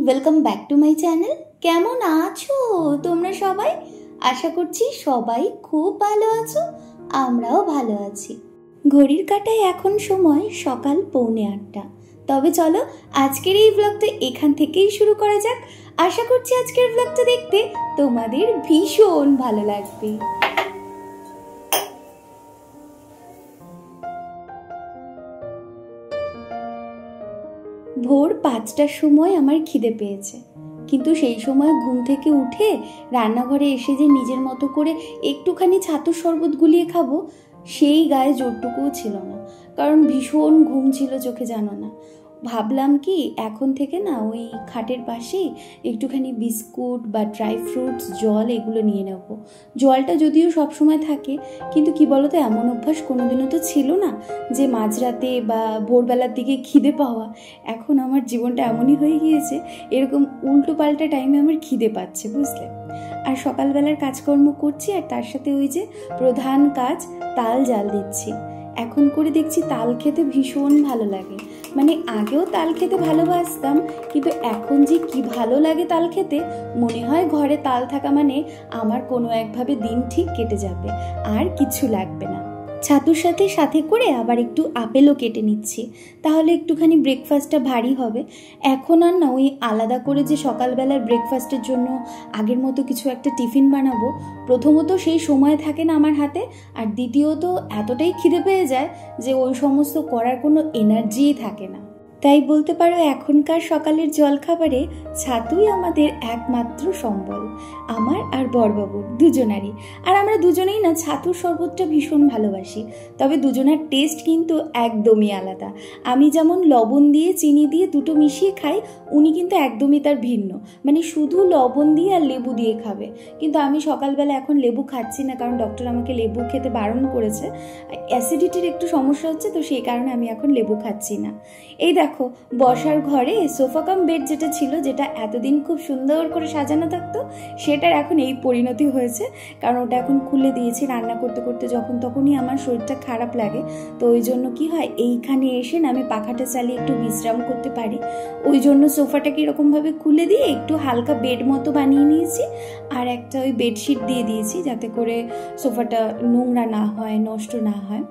Welcome back to my channel. কেমন আছো তোমরা সবাই? আশা করছি সবাই খুব ভালো আছো, আমরাও ভালো আছি। ঘড়ির কাঁটায় এখন সময় সকাল 7:45। তবে চলো আজকের এই ব্লগটা এখান থেকেই শুরু করা যাক। আশা করছি আজকের ব্লগটা দেখতে তোমাদের ভীষণ ভালো লাগবে। ভোর 5টার সময় আমার খিদে পেয়েছে, কিন্তু সেই সময় ঘুম থেকে উঠে রান্নাঘরে এসে যে নিজের মতো করে একটুখানি ছাতুর শরবত গুলিয়ে খাবো, সেই গায়ে জোরটুকুও ছিল না, কারণ ভীষণ ঘুম ছিল চোখে, জানো না। ভাবলাম কি এখন থেকে না ওই খাটের পাশেই একটুখানি বিস্কুট বা ড্রাই ফ্রুটস, জল এগুলো নিয়ে নেব। জলটা যদিও সবসময় থাকে, কিন্তু কি বলতো, এমন অভ্যাস কোনোদিনও তো ছিল না যে মাঝরাতে বা ভোরবেলার দিকে খিদে পাওয়া। এখন আমার জীবনটা এমনই হয়ে গিয়েছে, এরকম উল্টো পাল্টা টাইমে আমার খিদে পাচ্ছে, বুঝলে। আর সকালবেলার কাজকর্ম করছি, আর তার সাথে ওই যে প্রধান কাজ, তাল জাল দিচ্ছি। এখন করে দেখছি তাল খেতে ভীষণ ভালো লাগে। মানে আগেও তাল খেতে ভালোবাসতাম, কিন্তু এখন যে কি ভালো লাগে তাল খেতে, মনে হয় ঘরে তাল থাকা মানে আমার কোনো একভাবে দিন ঠিক কেটে যাবে, আর কিছু লাগবে না। ছাতুর সাথে সাথে করে আবার একটু আপেলও কেটে নিচ্ছি, তাহলে একটুখানি ব্রেকফাস্টটা ভারী হবে। এখন আর না ওই আলাদা করে যে সকালবেলার ব্রেকফাস্টের জন্য আগের মতো কিছু একটা টিফিন বানাবো, প্রথমত সেই সময় থাকে না আমার হাতে, আর দ্বিতীয়ত এতটাই খিদে পেয়ে যায় যে ওই সমস্ত করার কোনো এনার্জিই থাকে না। তাই বলতে পারো এখনকার সকালের জলখাবারে ছাতুই আমাদের একমাত্র সম্বল, আমার আর বড়বাবুর দুজনারই। আর আমরা দুজনেই না ছাতুর শরবতটা ভীষণ ভালোবাসি, তবে দুজনার টেস্ট কিন্তু একদমই আলাদা। আমি যেমন লবণ দিয়ে চিনি দিয়ে দুটো মিশিয়ে খাই, উনি কিন্তু একদমই তার ভিন্ন, মানে শুধু লবণ দিয়ে আর লেবু দিয়ে খাবে। কিন্তু আমি সকালবেলা এখন লেবু খাচ্ছি না, কারণ ডক্টর আমাকে লেবু খেতে বারণ করেছে। অ্যাসিডিটির একটু সমস্যা হচ্ছে, তো সেই কারণে আমি এখন লেবু খাচ্ছি না। এই দেখো, বসার ঘরে সোফা কাম বেড যেটা ছিল, যেটা এতদিন খুব সুন্দর করে সাজানো থাকতো, সেটার এখন এই পরিণতি হয়েছে। কারণ ওটা এখন খুলে দিয়েছি, রান্না করতে করতে যখন তখনই আমার শরীরটা খারাপ লাগে, তো ওই জন্য কি হয়, এইখানে এসে না আমি পাখাটা চালিয়ে একটু বিশ্রাম করতে পারি। ওই জন্য সোফাটাকে এরকমভাবে খুলে দিয়ে একটু হালকা বেড মতো বানিয়ে নিয়েছি, আর একটা ওই বেডশিট দিয়ে দিয়েছি, যাতে করে সোফাটা নোংরা না হয়, নষ্ট না হয়।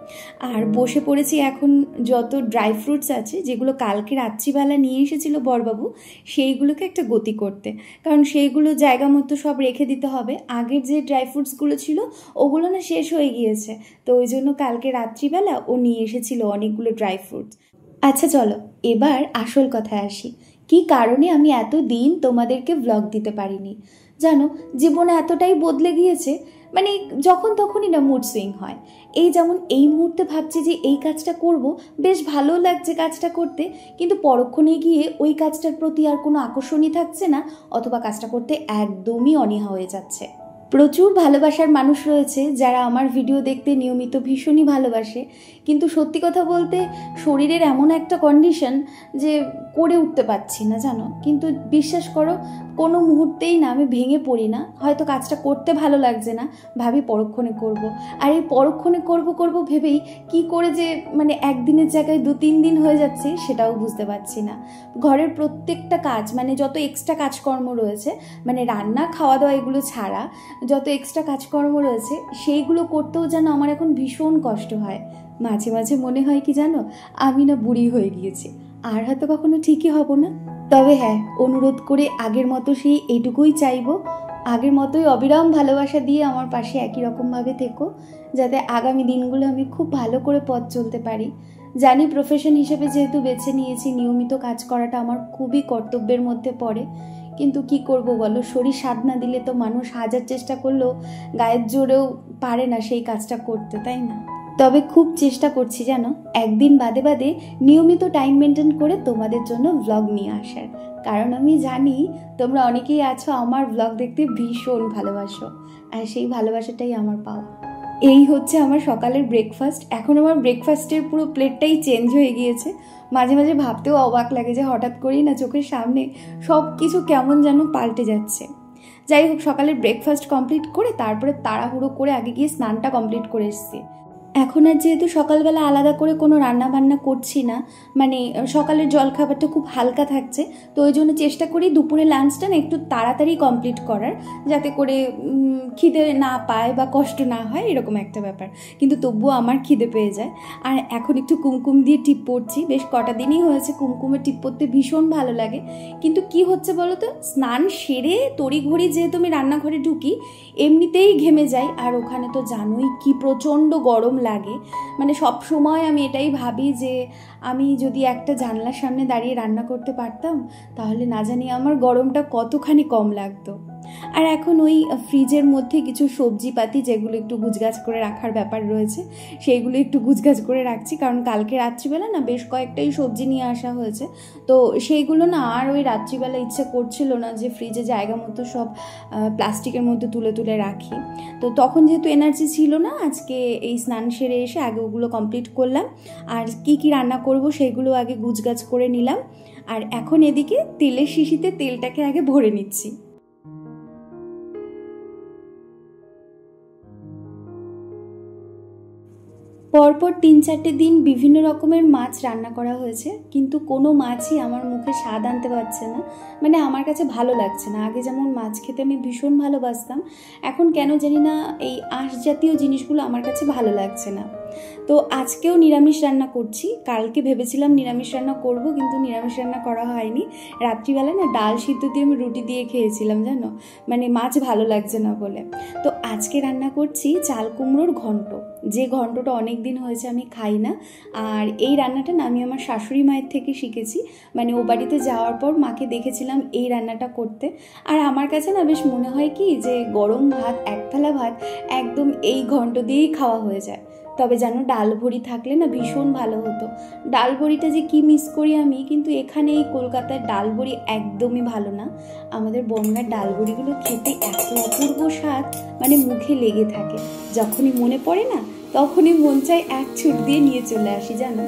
আর বসে পড়েছি এখন যত ড্রাই ফ্রুটস আছে, যেগুলো কালকে রাত্রিবেলা নিয়ে এসেছিল বড়বাবু, সেইগুলোকে একটা গতি করতে, কারণ সেইগুলো জায়গা মতো সব রেখে দিতে হবে। আগের যে ড্রাই ফ্রুটসগুলো ছিল ওগুলো না শেষ হয়ে গিয়েছে, তো ওই জন্য কালকে রাত্রিবেলা ও নিয়ে এসেছিল অনেকগুলো ড্রাই ফ্রুটস। আচ্ছা চলো এবার আসল কথায় আসি, কি কারণে আমি এতদিন তোমাদেরকে ব্লগ দিতে পারিনি। জানো, জীবনে এতটাই বদলে গিয়েছে, মানে যখন তখনই না মুড সুইং হয়। এই যেমন এই মুহূর্তে ভাবছি যে এই কাজটা করব, বেশ ভালো লাগছে কাজটা করতে, কিন্তু পরক্ষণে গিয়ে ওই কাজটার প্রতি আর কোনো আকর্ষণই থাকছে না, অথবা কাজটা করতে একদমই অনীহা হয়ে যাচ্ছে। প্রচুর ভালোবাসার মানুষ রয়েছে যারা আমার ভিডিও দেখতে নিয়মিত ভীষণই ভালোবাসে, কিন্তু সত্যি কথা বলতে শরীরের এমন একটা কন্ডিশন যে করে উঠতে পারছি না, জানো। কিন্তু বিশ্বাস করো, কোনো মুহূর্তেই না আমি ভেঙে পড়ি না। হয়তো কাজটা করতে ভালো লাগছে না, ভাবি পরক্ষণে করব, আর এই পরক্ষণে করব ভেবেই কি করে যে মানে একদিনের জায়গায় 2-3 দিন হয়ে যাচ্ছে সেটাও বুঝতে পারছি না। ঘরের প্রত্যেকটা কাজ, মানে যত এক্সট্রা কাজকর্ম রয়েছে, মানে রান্না খাওয়া দাওয়া এগুলো ছাড়া যত এক্সট্রা কাজকর্ম রয়েছে, সেইগুলো করতেও যেন আমার এখন ভীষণ কষ্ট হয়। মাঝে মাঝে মনে হয় কি জানো, আমি না বুড়ি হয়ে গিয়েছি, আর হয়তো কখনো ঠিকই হব না। তবে হ্যাঁ, অনুরোধ করে আগের মতো সেই এইটুকুই চাইবো, আগের মতোই অবিরাম ভালোবাসা দিয়ে আমার পাশে একই রকমভাবে থেকো, যাতে আগামী দিনগুলো আমি খুব ভালো করে পথ চলতে পারি। জানি প্রফেশন হিসেবে যেহেতু বেছে নিয়েছি, নিয়মিত কাজ করাটা আমার খুবই কর্তব্যের মধ্যে পড়ে, কিন্তু কি করব বলো, শরীর সাধ না দিলে তো মানুষ হাজার চেষ্টা করলেও গায়ের জোরেও পারে না সেই কাজটা করতে, তাই না। তবে খুব চেষ্টা করছি যেন একদিন বাদে বাদে নিয়মিত টাইম মেনটেন করে তোমাদের জন্য ব্লগ নিয়ে আসার, কারণ আমি জানি তোমরা অনেকেই আছো আমার ব্লগ দেখতে ভীষণ ভালোবাসো, আর সেই ভালোবাসাটাই আমার পাওয়া। এই হচ্ছে আমার সকালের ব্রেকফাস্ট। এখন আমার ব্রেকফাস্টের পুরো প্লেটটাই চেঞ্জ হয়ে গিয়েছে। মাঝে মাঝে ভাবতেও অবাক লাগে যে হঠাৎ করেই না চোখের সামনে সব কিছু কেমন যেন পাল্টে যাচ্ছে। যাই হোক, সকালের ব্রেকফাস্ট কমপ্লিট করে তারপরে তাড়াহুড়ো করে আগে গিয়ে স্নানটা কমপ্লিট করে এসেছি। এখন আর যেহেতু সকালবেলা আলাদা করে কোনো রান্না বান্না করছি না, মানে সকালের জলখাবারটা খুব হালকা থাকছে, তো ওই জন্য চেষ্টা করি দুপুরে লাঞ্চটা না একটু তাড়াতাড়ি কমপ্লিট করার, যাতে করে খিদে না পায় বা কষ্ট না হয়, এরকম একটা ব্যাপার। কিন্তু তবুও আমার খিদে পেয়ে যায়। আর এখন একটু কুমকুম দিয়ে টিপ পড়ছি, বেশ কটা দিনই হয়েছে কুমকুমের টিপ পড়তে ভীষণ ভালো লাগে। কিন্তু কি হচ্ছে বলো তো, স্নান সেরে তড়িঘড়ি যেহেতু আমি রান্নাঘরে ঢুকি, এমনিতেই ঘেমে যাই, আর ওখানে তো জানোই কি প্রচণ্ড গরম লাগে। মানে সব সময় আমি এটাই ভাবি যে আমি যদি একটা জানলার সামনে দাঁড়িয়ে রান্না করতে পারতাম, তাহলে না জানি আমার গরমটা কতখানি কম লাগতো। আর এখন ওই ফ্রিজের মধ্যে কিছু সবজিপাতি যেগুলো একটু গুছগাছ করে রাখার ব্যাপার রয়েছে, সেইগুলো একটু গুছগাছ করে রাখছি, কারণ কালকে রাত্রিবেলা না বেশ কয়েকটাই সবজি নিয়ে আসা হয়েছে, তো সেইগুলো না আর ওই রাত্রিবেলা ইচ্ছে করছিল না যে ফ্রিজে জায়গা মতো সব প্লাস্টিকের মধ্যে তুলে তুলে রাখি। তো তখন যেহেতু এনার্জি ছিল না, আজকে এই স্নান সেরে এসে আগে ওগুলো কমপ্লিট করলাম, আর কি কি রান্না করব সেগুলো আগে গুছগাছ করে নিলাম। আর এখন এদিকে তেলের শিশিতে তেলটাকে আগে ভরে নিচ্ছি। পরপর 3-4টে দিন বিভিন্ন রকমের মাছ রান্না করা হয়েছে, কিন্তু কোনো মাছই আমার মুখে স্বাদ আনতে পারছে না, মানে আমার কাছে ভালো লাগছে না। আগে যেমন মাছ খেতে আমি ভীষণ ভালোবাসতাম, এখন কেন জানি না এই আঁশ জাতীয় জিনিসগুলো আমার কাছে ভালো লাগছে না। তো আজকেও নিরামিষ রান্না করছি, কালকে ভেবেছিলাম নিরামিষ রান্না করব, কিন্তু নিরামিষ রান্না করা হয়নি। রাত্রিবেলা না ডাল সিদ্ধ দিয়ে আমি রুটি দিয়ে খেয়েছিলাম জানো, মানে মাছ ভালো লাগছে না বলে। তো আজকে রান্না করছি চাল কুমড়োর ঘন্ট, যে ঘন্টটা অনেক দিন হয়েছে আমি খাই না। আর এই রান্নাটা না আমি আমার শাশুড়ি মায়ের থেকে শিখেছি, মানে ও বাড়িতে যাওয়ার পর মাকে দেখেছিলাম এই রান্নাটা করতে। আর আমার কাছে না বেশ মনে হয় কি যে গরম ভাত, এক থালা ভাত একদম এই ঘন্ট দিয়েই খাওয়া হয়ে যায়। তবে জানো ডাল বড়ি থাকলে না ভীষণ ভালো হতো। ডাল বড়িটা যে কি মিস করি আমি, কিন্তু এখানে এই কলকাতার ডাল বড়ি একদমই ভালো না। আমাদের বনগাঁর ডাল বড়িগুলো খেতে এত অপূর্ব স্বাদ, মানে মুখে লেগে থাকে। যখনই মনে পড়ে না, তখনই মন চায় এক ছুট দিয়ে নিয়ে চলে আসি জানো।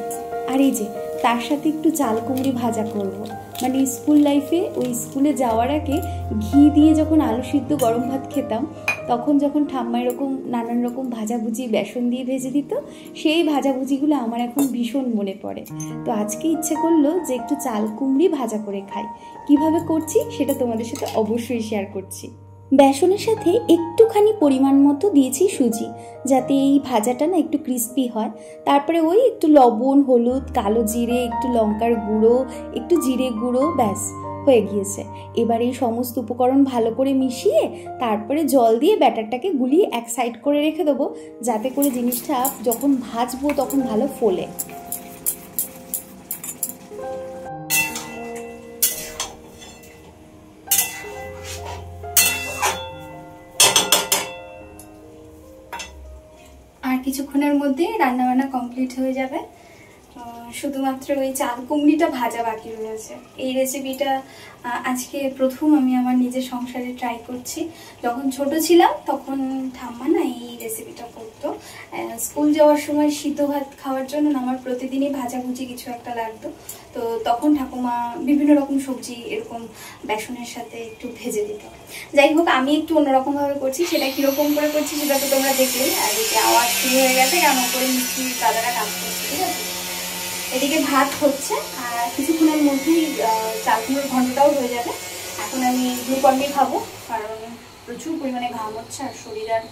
আর এই যে তার সাথে একটু চাল কুমড়ি ভাজা করব। মানে স্কুল লাইফে ওই স্কুলে যাওয়ার আগে ঘি দিয়ে যখন আলু সিদ্ধ গরম ভাত খেতাম, তখন যখন ঠাম্মা এরকম নানান রকম ভাজাভুজি বেসন দিয়ে ভেজে দিত, সেই ভাজাভুজিগুলো আমার এখন ভীষণ মনে পড়ে। তো আজকে ইচ্ছে করলো যে একটু চাল কুমড়ি ভাজা করে খাই। কিভাবে করছি সেটা তোমাদের সাথে অবশ্যই শেয়ার করছি। বেসনের সাথে একটুখানি পরিমাণ মতো দিয়েছি সুজি, যাতে এই ভাজাটা না একটু ক্রিস্পি হয়। তারপরে ওই একটু লবণ, হলুদ, কালো জিরে, একটু লঙ্কার গুঁড়ো, একটু জিরে গুঁড়ো, ব্যাস হয়ে গিয়েছে। এবার এই সমস্ত উপকরণ ভালো করে মিশিয়ে তারপরে জল দিয়ে ব্যাটারটাকে গুলিয়ে এক সাইড করে রেখে দেবো, যাতে করে জিনিসটা যখন ভাজবো তখন ভালো ফোলে। আর কিছুক্ষণের মধ্যে রান্নাবান্না কমপ্লিট হয়ে যাবে, শুধুমাত্র ওই চাল কুমড়িটা ভাজা বাকি রয়েছে। এই রেসিপিটা আজকে প্রথম আমি আমার নিজের সংসারে ট্রাই করছি। যখন ছোট ছিলাম তখন ঠাম্মা না এই রেসিপিটা করতো। স্কুল যাওয়ার সময় সিদ্ধ ভাত খাওয়ার জন্য আমার প্রতিদিনই ভাজাভুজি কিছু একটা লাগতো, তো তখন ঠাকুমা বিভিন্ন রকম সবজি এরকম বেসনের সাথে একটু ভেজে দিত। যাই হোক, আমি একটু অন্যরকমভাবে করছি, সেটা কীরকম করে করছি সেটা তো তোমরা দেখলে। আর এই আওয়াজ শুরু হয়ে গেছে, কেমন করে মিস্ত্রির দাদারা কাজ করছে, ঠিক আছে। এদিকে ভাত হচ্ছে, আর কিছুক্ষণের মধ্যেই চাল কুমড়োর ঘন্টটাও হয়ে যাবে। এখন আমি গ্লুকন-ডি খাবো, কারণ প্রচুর পরিমাণে ঘাম হচ্ছে আর শরীর আর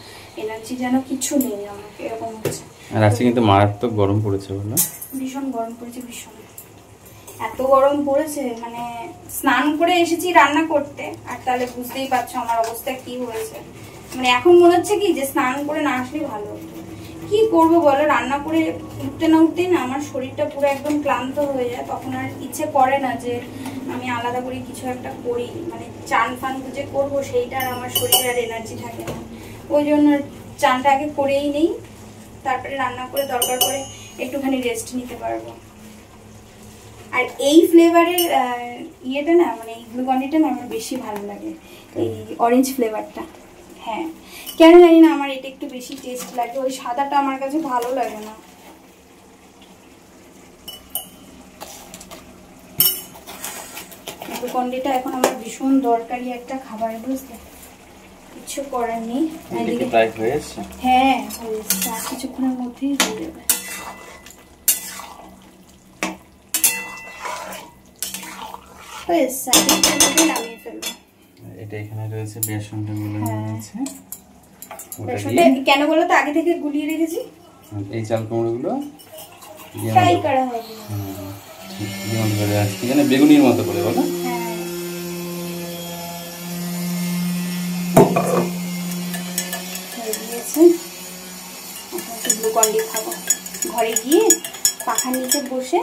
এনার্জি যেন কিছু নেই আমাকে, এরকম হচ্ছে। আর আজকে কিন্তু মারাত্মক গরম পড়েছে, বলো? ভীষণ গরম পড়েছে, ভীষণ। এত গরম পড়েছে, মানে স্নান করে এসেছি রান্না করতে, আর তাহলে বুঝতেই পারছো আমার অবস্থা কি হয়েছে। মানে এখন মনে হচ্ছে কি যে স্নান করে না আসলে ভালো হতো। কি করবো বলো, রান্না করে উঠতে না উঠতেই না আমার শরীরটা পুরো একদম ক্লান্ত হয়ে যায়। তখন আর ইচ্ছে করে না যে আমি আলাদা করে কিছু একটা করি, মানে চান ফান যে করবো সেইটা আর আমার শরীরে আর এনার্জি থাকে না। ওই জন্য চানটা আগে করেই নেই, তারপরে রান্না করে দরকার করে একটুখানি রেস্ট নিতে পারবো। আর এই ফ্লেভারের ইয়েটা না, মানে এই গ্লুকন-ডিটা না আমার বেশি ভালো লাগে, এই অরেঞ্জ ফ্লেভারটা। হ্যাঁ, কেন জানি না আমার এটা একটু বেশি টেস্ট লাগে, ওই সাদাটা আমার কাছে ভালো লাগে না। গ্লুকন-ডিটা এখন আমার ভীষণ দরকারি একটা খাবার, বুঝলে। কিছু করার নেই। এদিকে প্রায় হয়ে এসেছে। হ্যাঁ হয়ে এসেছে, আর কিছুক্ষণের মধ্যেই হয়ে যাবে। হয়ে এসেছে, নামিয়ে ফেলবো। এটা এখানে রয়েছে বেসনটা গুলে নিয়েছে। বেসনটা কেন বলো তো, আগে থেকে গুলিয়ে রেখেছি। এই চাল কুমড়োগুলো ফ্রাই করা হবে। যেমন করে আসছে এখানে বেগুনির মতো করে বলো। গ্লুকন ডি খাবো, ঘরে গিয়ে পাখার নিচে বসে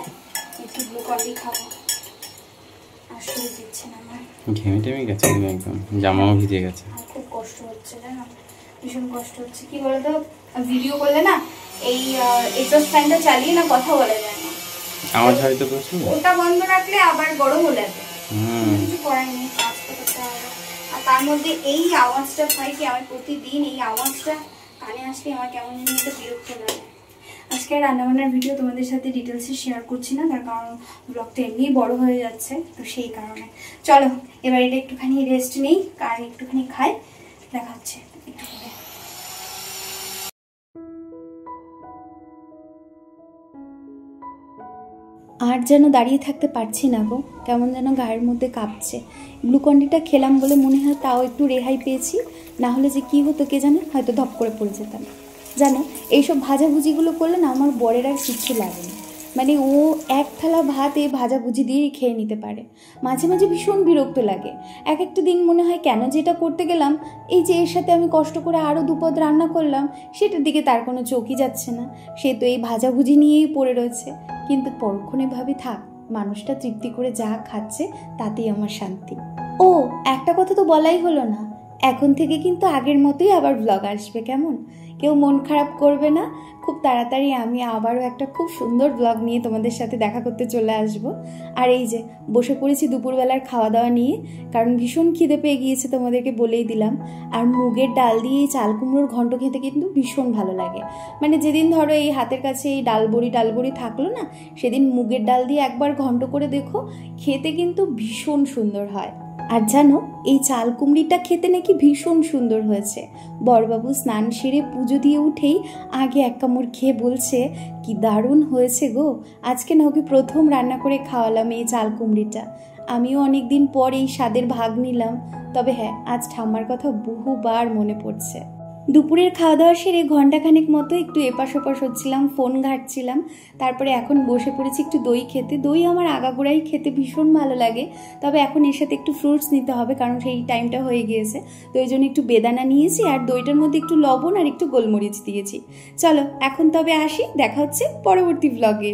একটু গ্লুকন ডি খাবো। আর শরীর দিচ্ছে না আমার, ঘেমে টেমে গেছে একদম, জামাও ভিজে গেছে। খুব কষ্ট হচ্ছে জানো, ভীষণ কষ্ট হচ্ছে। কি বলতো, ভিডিও করলে না এই এক্সস্ট ফ্যানটা চালিয়ে না কথা বলা যায় না, আওয়াজ হয়তো প্রচুর। ওটা বন্ধ রাখলে আবার গরম হয়ে যাবে। কিছু করার নেই, কাজ করতে হবে। আর তার মধ্যে এই আওয়াজটা হয় কি, আমার প্রতিদিন এই আওয়াজটা কানে আসলে আমার কেমন যেন একটা বিরক্ত লাগে। আজকে রান্নাবান্নার ভিডিও তোমাদের সাথে ডিটেলসে শেয়ার করছি না, তার কারণ ব্লগটা এমনিই বড় হয়ে যাচ্ছে, তো সেই কারণে। চলো এবার এটা একটুখানি রেস্ট নেই, আর একটুখানি খাই, দেখা হচ্ছে একটু করে। আর যেন দাঁড়িয়ে থাকতে পারছি না গো, কেমন যেন গায়ের মধ্যে কাঁপছে। গ্লুকন্ডিটা খেলাম বলে মনে হয় তাও একটু রেহাই পেয়েছি, না হলে যে কি হতো কে জানে, হয়তো ধপ করে পড়ে যেতাম। জানো এইসব ভাজাভুজিগুলো করলে না আমার বরের আর কিচ্ছু লাগে না, মানে ও এক থালা ভাত এই ভাজাভুজি দিয়েই খেয়ে নিতে পারে। মাঝে মাঝে ভীষণ বিরক্ত লাগে, এক একটা দিন মনে হয় কেন যে এটা করতে গেলাম, এই যে এর সাথে আমি কষ্ট করে আরও দুপদ রান্না করলাম, সেটার দিকে তার কোনো চোখই যাচ্ছে না, সে তো এই ভাজাভুজি নিয়েই পড়ে রয়েছে। কিন্তু পরক্ষণে ভাবি থাক, মানুষটা তৃপ্তি করে যা খাচ্ছে তাতেই আমার শান্তি। ও একটা কথা তো বলাই হলো না, এখন থেকে কিন্তু আগের মতোই আবার ব্লগ আসবে, কেমন? কেউ মন খারাপ করবে না, খুব তাড়াতাড়ি আমি আবারও একটা খুব সুন্দর ব্লগ নিয়ে তোমাদের সাথে দেখা করতে চলে আসব। আর এই যে বসে পড়েছি দুপুরবেলার খাওয়া দাওয়া নিয়ে, কারণ ভীষণ খিদে পেয়ে গিয়েছে, তোমাদেরকে বলেই দিলাম। আর মুগের ডাল দিয়ে এই চাল কুমড়োর ঘন্ট খেতে কিন্তু ভীষণ ভালো লাগে। মানে যেদিন ধরো এই হাতের কাছে এই ডালবড়ি থাকলো না, সেদিন মুগের ডাল দিয়ে একবার ঘন্ট করে দেখো, খেতে কিন্তু ভীষণ সুন্দর হয়। আর জানো এই চাল কুমড়িটা খেতে নাকি ভীষণ সুন্দর হয়েছে। বড়বাবু স্নান সেরে পুজো দিয়ে উঠেই আগে এক কামড় খেয়ে বলছে, কি দারুণ হয়েছে গো, আজকে না ওকে প্রথম রান্না করে খাওয়ালাম এই চাল কুমড়িটা। আমিও অনেকদিন পর এই স্বাদের ভাগ নিলাম। তবে হ্যাঁ, আজ ঠাম্মার কথা বহুবার মনে পড়ছে। দুপুরের খাওয়া দাওয়া সেরে ঘন্টাখানেক মতো একটু এপাশ ওপাশ হচ্ছিলাম, ফোন ঘাঁটছিলাম। তারপরে এখন বসে পড়েছি একটু দই খেতে। দই আমার আগাগোড়াই খেতে ভীষণ ভালো লাগে, তবে এখন এর সাথে একটু ফ্রুটস নিতে হবে, কারণ সেই টাইমটা হয়ে গিয়েছে। তো ওই জন্য একটু বেদানা নিয়েছি, আর দইটার মধ্যে একটু লবণ আর একটু গোলমরিচ দিয়েছি। চলো এখন তবে আসি, দেখা হচ্ছে পরবর্তী ব্লগে।